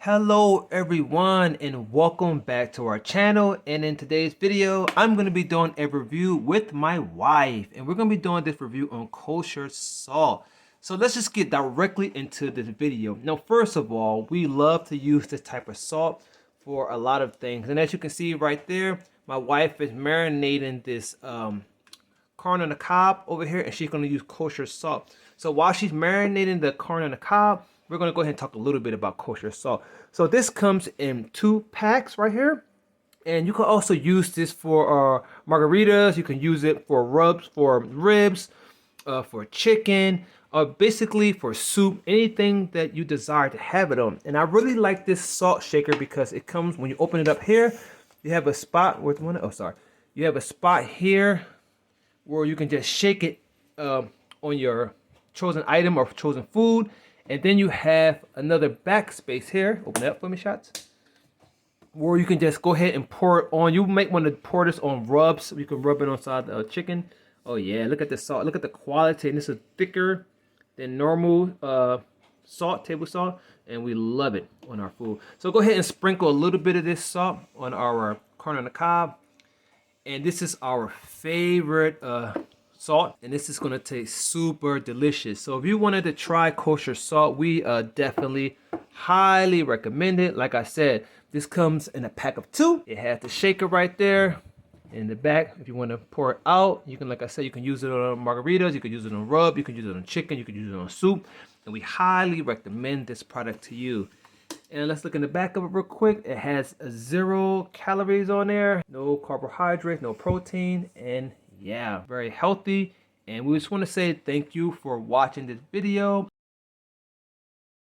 Hello everyone and welcome back to our channel. And in today's video I'm going to be doing a review with my wife, and we're going to be doing this review on kosher salt. So let's just get directly into this video. Now, first of all, we love to use this type of salt for a lot of things, and as you can see right there, my wife is marinating this corn on the cob over here, and she's going to use kosher salt. So while she's marinating the corn on the cob, we're going to go ahead and talk a little bit about kosher salt. So this comes in 2 packs right here. And you can also use this for margaritas. You can use it for rubs, for ribs, for chicken, or basically for soup, anything that you desire to have it on. And I really like this salt shaker because it comes, when you open it up here, you have a spot where you have a spot here where you can just shake it on your chosen item or chosen food. And then you have another backspace here. Open it up for me, shots. Where you can just go ahead and pour it on. You might want to pour this on rubs. You can rub it on side the chicken. Oh yeah, look at the salt. Look at the quality. And this is thicker than normal salt, table salt. And we love it on our food. So go ahead and sprinkle a little bit of this salt on our corn on the cob. And this is our favorite salt, and this is going to taste super delicious. So if you wanted to try kosher salt, we definitely highly recommend it. Like I said, this comes in a pack of 2. It has the shaker right there in the back. If you want to pour it out, you can, like I said, you can use it on margaritas, you can use it on rub, you can use it on chicken, you can use it on soup, and we highly recommend this product to you. And let's look in the back of it real quick. It has 0 calories on there, no carbohydrates, no protein, and yeah, very healthy. And we just want to say thank you for watching this video.